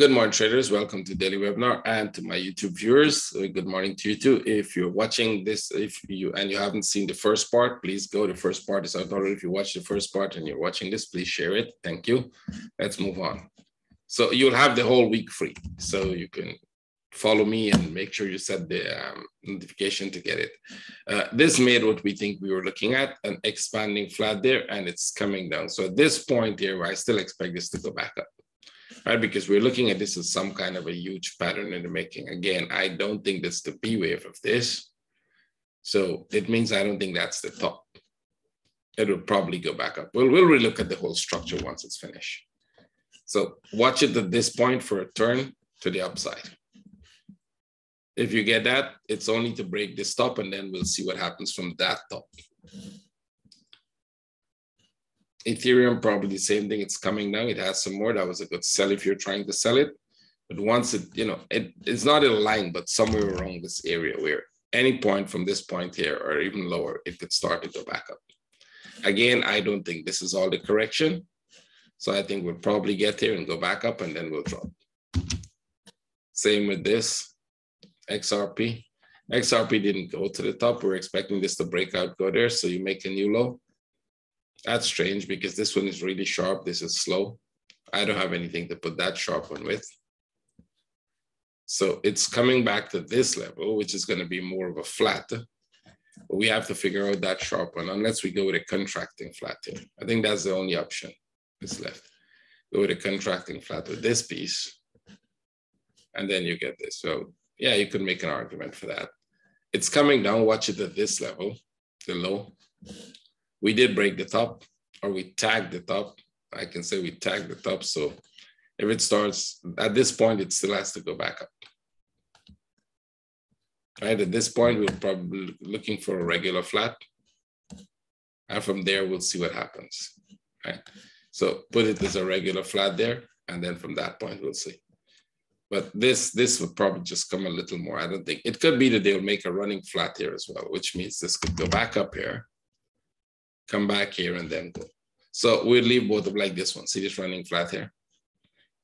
Good morning, traders. Welcome to daily webinar and to my YouTube viewers. Good morning to you too. If you're watching this, if you haven't seen the first part, please go. The first part is out already. If you watch the first part and you're watching this, please share it. Thank you. Let's move on. So you'll have the whole week free. So you can follow me and make sure you set the notification to get it. This made what we think we were looking at, an expanding flat there, and it's coming down. So at this point here, I still expect this to go back up. Right, because we're looking at this as some kind of a huge pattern in the making. Again, I don't think that's the B wave of this. So it means I don't think that's the top. It will probably go back up. We'll relook at the whole structure once it's finished. So watch it at this point for a turn to the upside. If you get that, it's only to break this top, and then we'll see what happens from that top. Ethereum, probably the same thing. It's coming down. It has some more. That was a good sell if you're trying to sell it. But once it, it's not in a line, but somewhere around this area where any point from this point here or even lower, it could start to go back up. Again, I don't think this is all the correction. So I think we'll probably get here and go back up, and then we'll drop. Same with this XRP. XRP didn't go to the top. We're expecting this to break out, go there. So you make a new low. That's strange because this one is really sharp. This is slow. I don't have anything to put that sharp one with. So it's coming back to this level, which is going to be more of a flat. But we have to figure out that sharp one unless we go with a contracting flat here. I think that's the only option that's left. Go with a contracting flat with this piece. And then you get this. So yeah, you could make an argument for that. It's coming down. Watch it at this level, the low. We did break the top, or we tagged the top. I can say we tagged the top. So if it starts at this point, it still has to go back up. Right, at this point, we're probably looking for a regular flat. And from there, we'll see what happens. Right, so put it as a regular flat there. And then from that point, we'll see. But this would probably just come a little more. I don't think. It could be that they'll make a running flat here as well, which means this could go back up here. Come back here and then go. So we'll leave both of like this one. See this running flat here?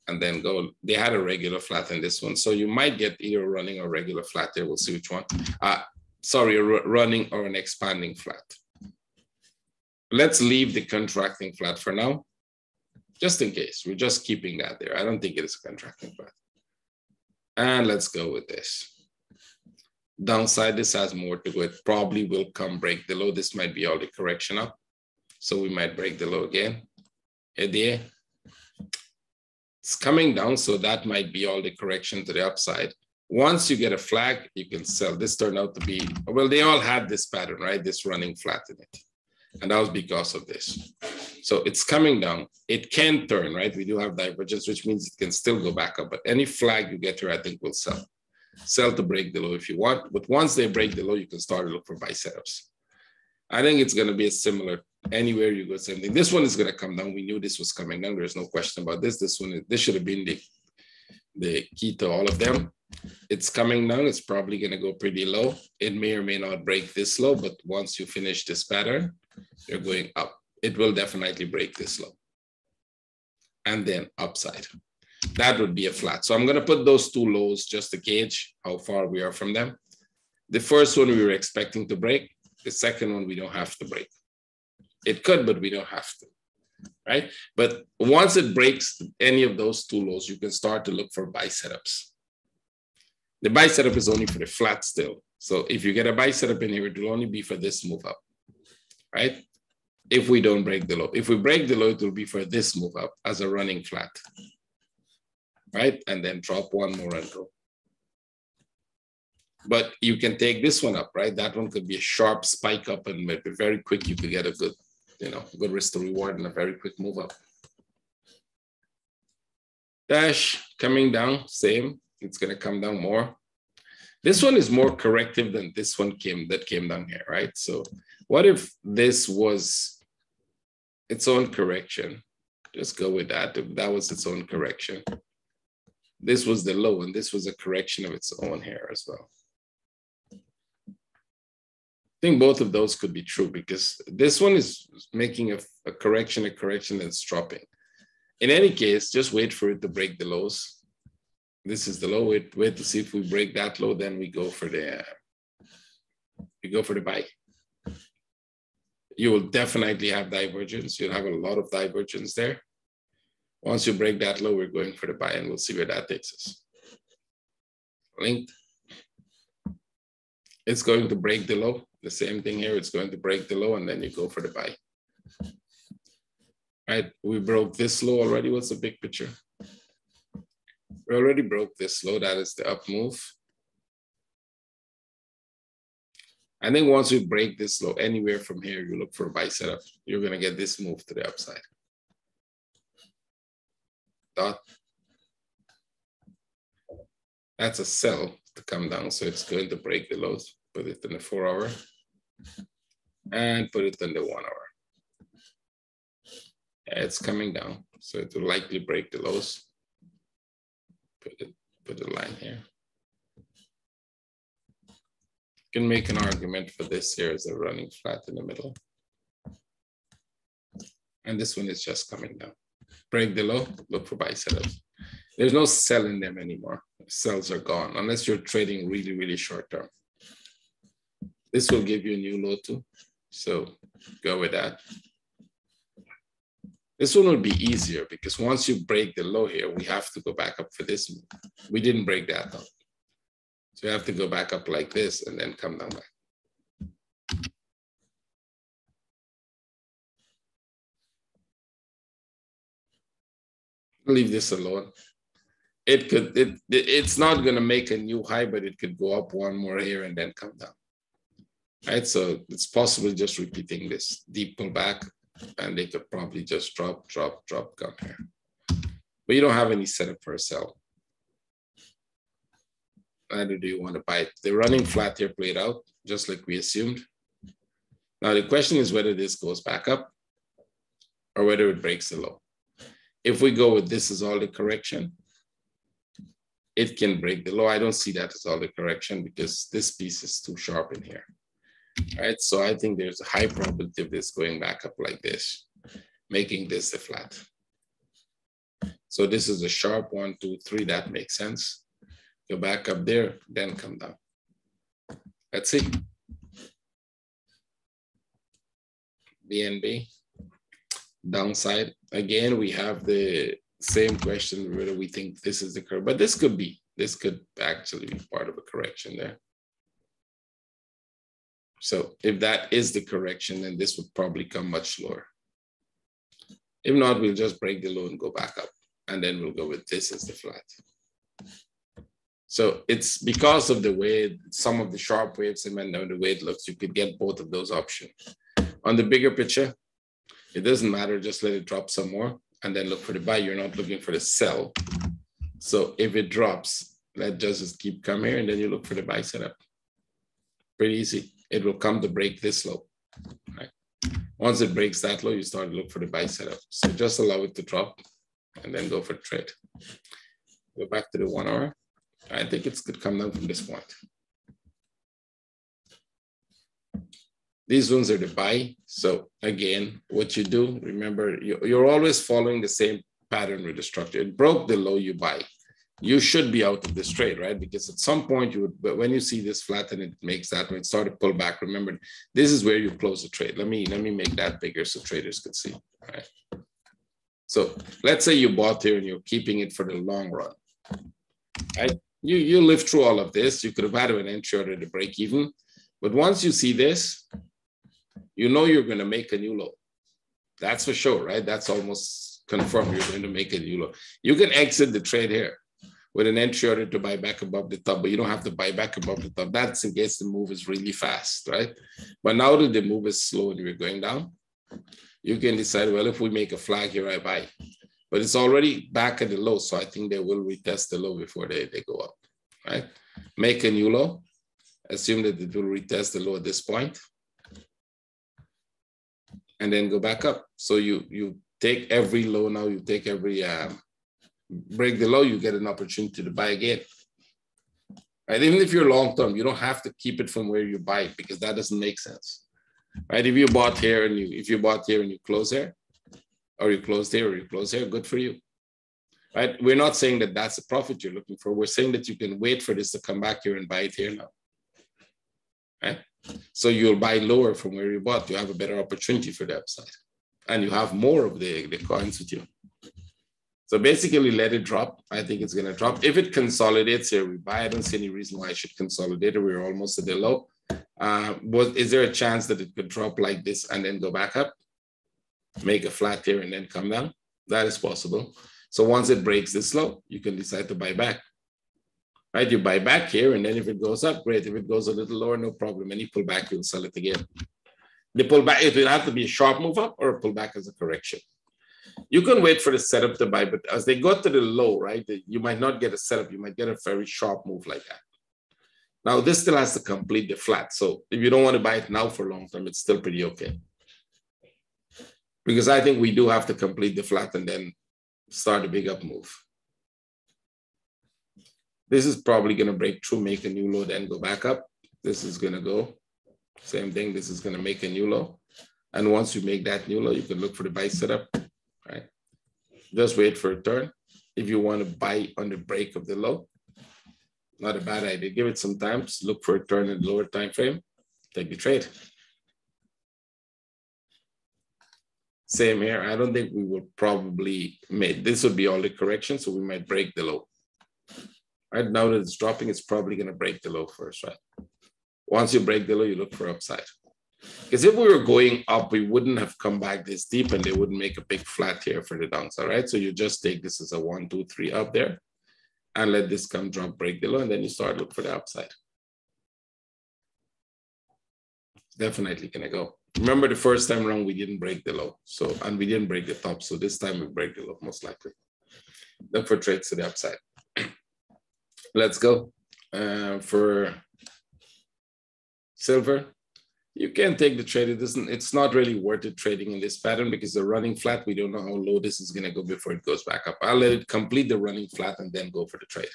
And then go. They had a regular flat in this one. So you might get either running or regular flat there. We'll see which one. Sorry, a running or an expanding flat. Let's leave the contracting flat for now, just in case. We're just keeping that there. I don't think it is a contracting flat. And let's go with this. Downside, this has more to go. It probably will come break the low. This might be all the correction up. So we might break the low again. It's coming down, so that might be all the correction to the upside. Once you get a flag, you can sell. This turned out to be, well, they all had this pattern, right? This running flat in it. And that was because of this. So it's coming down. It can turn, right? We do have divergence, which means it can still go back up. But any flag you get here, I think will sell. Sell to break the low if you want, but once they break the low, you can start to look for buy setups. I think it's going to be a similar, anywhere you go, same thing. This one is going to come down. We knew this was coming down. There's no question about this. This should have been the key to all of them. It's coming down. It's probably going to go pretty low. It may or may not break this low, but once you finish this pattern, you're going up. It will definitely break this low. And then upside. That would be a flat. So I'm going to put those two lows just to gauge how far we are from them. The first one we were expecting to break. The second one we don't have to break. It could, but we don't have to, right? But once it breaks any of those two lows, you can start to look for buy setups. The buy setup is only for the flat still. So if you get a buy setup in here, it will only be for this move up, right? If we don't break the low. If we break the low, it will be for this move up as a running flat. Right? And then drop one more and go. But you can take this one up, right? That one could be a sharp spike up and maybe very quick. You could get a good, good risk to reward and a very quick move up. Dash coming down, same. It's going to come down more. This one is more corrective than this one that came down here, right? So what if this was its own correction? Just go with that. If that was its own correction. This was the low, and this was a correction of its own here as well. I think both of those could be true because this one is making a correction that's dropping. In any case, just wait for it to break the lows. This is the low. Wait to see if we break that low, then we go for the buy. You will definitely have divergence. You'll have a lot of divergence there. Once you break that low, we're going for the buy, and we'll see where that takes us. Linked. It's going to break the low. The same thing here. It's going to break the low, and then you go for the buy. Right, we broke this low already. What's the big picture? We already broke this low. That is the up move. I think once we break this low, anywhere from here, you look for a buy setup. You're going to get this move to the upside. Dot. That's a sell to come down. So it's going to break the lows. Put it in the 4 hour and put it in the 1 hour. It's coming down, so it will likely break the lows. Put a line here. You can make an argument for this here as a running flat in the middle. And this one is just coming down. Break the low, look for buy setups. There's no sell in them anymore. Sells are gone, unless you're trading really, really short term. This will give you a new low too, so go with that. This one will be easier because once you break the low here, we have to go back up for this move. We didn't break that up. So you have to go back up like this and then come down back. Leave this alone. It's not going to make a new high, but it could go up one more here and then come down. Right, so it's possible just repeating this deep pullback. And they could probably just drop, come here. But you don't have any setup for a sell. Neither do you want to buy it. The running flat here played out, just like we assumed. Now the question is whether this goes back up or whether it breaks the low. If we go with this as all the correction, it can break the low. I don't see that as all the correction because this piece is too sharp in here. Right, so I think there's a high probability of this going back up like this, making this a flat. So this is a sharp 1, 2, 3. That makes sense. Go back up there, then come down. Let's see. BNB downside. Again, we have the same question whether we think this is the curve, but this could actually be part of a correction there. So if that is the correction, then this would probably come much lower. If not, we'll just break the low and go back up. And then we'll go with this as the flat. So it's because of the way some of the sharp waves and then the way it looks, you could get both of those options. On the bigger picture, it doesn't matter. Just let it drop some more and then look for the buy. You're not looking for the sell. So if it drops, let just keep coming here and then you look for the buy setup. Pretty easy. It will come to break this low. Right? Once it breaks that low, you start to look for the buy setup. So just allow it to drop and then go for the trade. Go back to the 1 hour. I think it could come down from this point. These ones are the buy. So again, what you do, remember, you're always following the same pattern with the structure. It broke the low, you buy. You should be out of this trade, right? Because at some point you would, but when you see this flat and it makes that, when it started to pull back, remember, this is where you close the trade. Let me make that bigger so traders could see, right? So let's say you bought here and you're keeping it for the long run, right? You live through all of this. You could have had an entry order to break even, but once you see this, you know you're going to make a new low. That's for sure, right? That's almost confirmed. You're going to make a new low. You can exit the trade here with an entry order to buy back above the top, but you don't have to buy back above the top. That's in case the move is really fast, right? But now that the move is slow and we're going down, you can decide, well, if we make a flag here, I buy. But it's already back at the low, so I think they will retest the low before they go up, right? Make a new low. Assume that it will retest the low at this point, and then go back up. So you take every low now, you take every, break the low, you get an opportunity to buy again. Right? Even if you're long-term, you don't have to keep it from where you buy it because that doesn't make sense. Right? If you bought here and you close here, or you close there, or you close here, good for you. right? We're not saying that that's the profit you're looking for. We're saying that you can wait for this to come back here and buy it here now, right? So you'll buy lower from where you bought. You have a better opportunity for the upside, and you have more of the coins with you. So basically, let it drop. I think it's going to drop. If it consolidates here, we buy. I don't see any reason why it should consolidate. We're almost at the low. Is there a chance that it could drop like this and then go back up, make a flat here and then come down? That is possible. So once it breaks this low, you can decide to buy back. Right? You buy back here, and then if it goes up, great. If it goes a little lower, no problem. Any pullback, you'll sell it again. The pullback, it will have to be a sharp move up or a pullback as a correction. You can wait for the setup to buy, but as they go to the low, right, you might not get a setup. You might get a very sharp move like that. Now, this still has to complete the flat. So if you don't want to buy it now for long term, it's still pretty okay. Because I think we do have to complete the flat and then start a big up move. This is probably going to break through, make a new low, then go back up. This is going to go. Same thing. This is going to make a new low. And once you make that new low, you can look for the buy setup. Right? Just wait for a turn. If you want to buy on the break of the low, not a bad idea. Give it some time. Just look for a turn in the lower time frame. Take the trade. Same here. I don't think we will probably make this would be all the correction, so we might break the low. Right now that it's dropping, it's probably going to break the low first, right? Once you break the low, you look for upside. Because if we were going up, we wouldn't have come back this deep and they wouldn't make a big flat here for the downside, right? So you just take this as a 1, 2, 3 up there and let this come drop, break the low, and then you start looking for the upside. Definitely gonna go. Remember the first time around, we didn't break the low. So, and we didn't break the top. So this time we break the low, most likely. Look for trades to the upside. Let's go. For silver. You can take the trade. It's not really worth it trading in this pattern because the running flat, we don't know how low this is going to go before it goes back up. I'll let it complete the running flat and then go for the trade,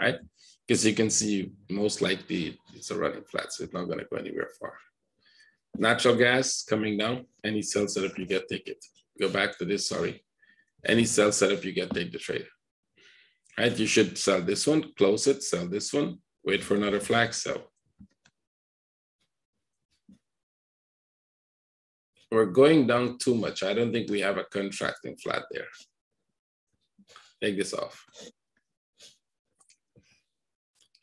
right? Because you can see most likely it's a running flat, so it's not going to go anywhere far. Natural gas coming down. Any sell setup you get, take it. Go back to this, sorry. Any sell setup you get, take the trade. Right? You should sell this one, close it, sell this one, wait for another flag, sell. We're going down too much. I don't think we have a contracting flat there. Take this off.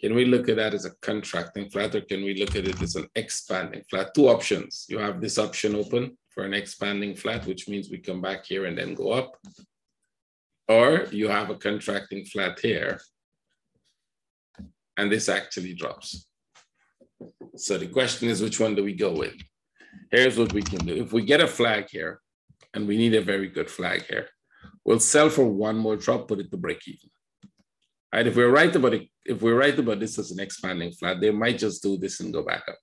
Can we look at that as a contracting flat, or can we look at it as an expanding flat? Two options. You have this option open for an expanding flat, which means we come back here and then go up. Or you have a contracting flat here, and this actually drops. So the question is, which one do we go with? Here's what we can do. If we get a flag here, and we need a very good flag here, we'll sell for one more drop, put it to break even. Right? If we're right about it, if we're right about this as an expanding flat, they might just do this and go back up.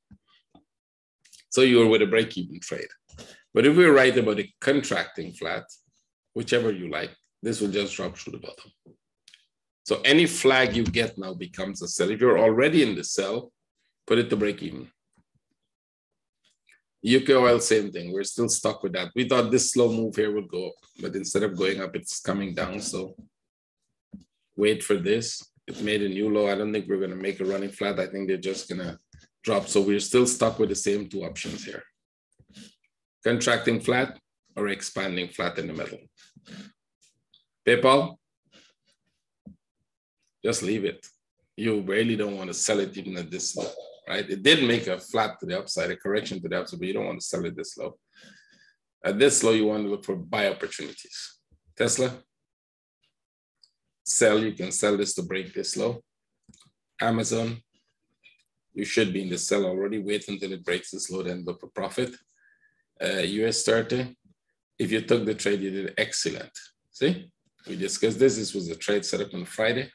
So you're with a break-even trade. But if we're right about a contracting flat, whichever you like, this will just drop through the bottom. So any flag you get now becomes a sell. If you're already in the sell, put it to break even. UK oil, same thing. We're still stuck with that. We thought this slow move here would go up, but instead of going up, it's coming down. So wait for this. It made a new low. I don't think we're going to make a running flat. I think they're just going to drop. So we're still stuck with the same two options here. Contracting flat or expanding flat in the middle. PayPal, just leave it. You really don't want to sell it even at this low, right? It did make a flat to the upside, a correction to the upside, but you don't want to sell it this low. At this low, you want to look for buy opportunities. Tesla, sell. You can sell this to break this low. Amazon, you should be in the sell already. Wait until it breaks this low, then look for profit. US 30, if you took the trade, you did excellent. See, we discussed this. This was a trade set up on Friday.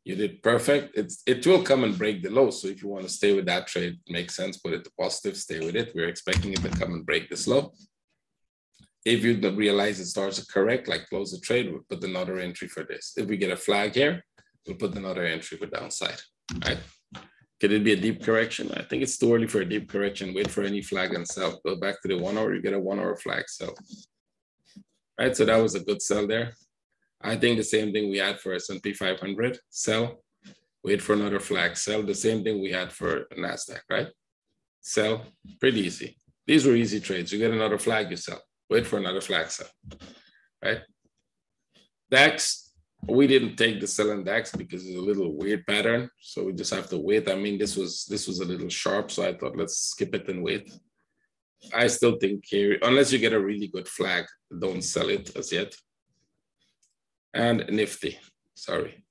You did perfect. It will come and break the low. So if you want to stay with that trade, it makes sense. Put it to positive, stay with it. We're expecting it to come and break this low. If you don't realize it starts to correct, like close the trade, we'll put another entry for this. If we get a flag here, we'll put another entry for downside, right? Could it be a deep correction? I think it's too early for a deep correction. Wait for any flag and sell. Go back to the 1 hour, you get a 1 hour flag sell. Right, so that was a good sell there. I think the same thing we had for S&P 500, sell, wait for another flag, sell. The same thing we had for NASDAQ, right? Sell, pretty easy. These were easy trades. You get another flag, you sell. Wait for another flag, sell, right? DAX, we didn't take the sell in DAX because it's a little weird pattern. So we just have to wait. I mean, this was a little sharp. So I thought, let's skip it and wait. I still think here, unless you get a really good flag, don't sell it as yet. And Nifty, sorry.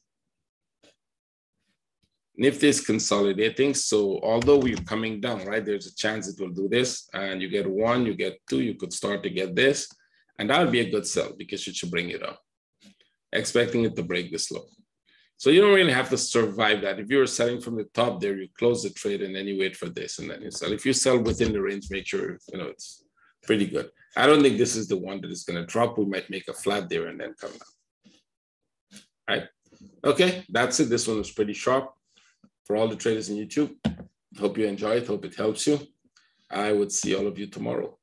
Nifty is consolidating. So although we're coming down, right, there's a chance it will do this. And you get one, you get two, you could start to get this. And that would be a good sell because it should bring it up, expecting it to break this low. So you don't really have to survive that. If you're selling from the top there, you close the trade and then you wait for this and then you sell. If you sell within the range, make sure, it's pretty good. I don't think this is the one that is going to drop. We might make a flat there and then come down. All right. Okay, that's it. This one was pretty sharp. For all the traders in YouTube, hope you enjoy it. Hope it helps you. I would see all of you tomorrow.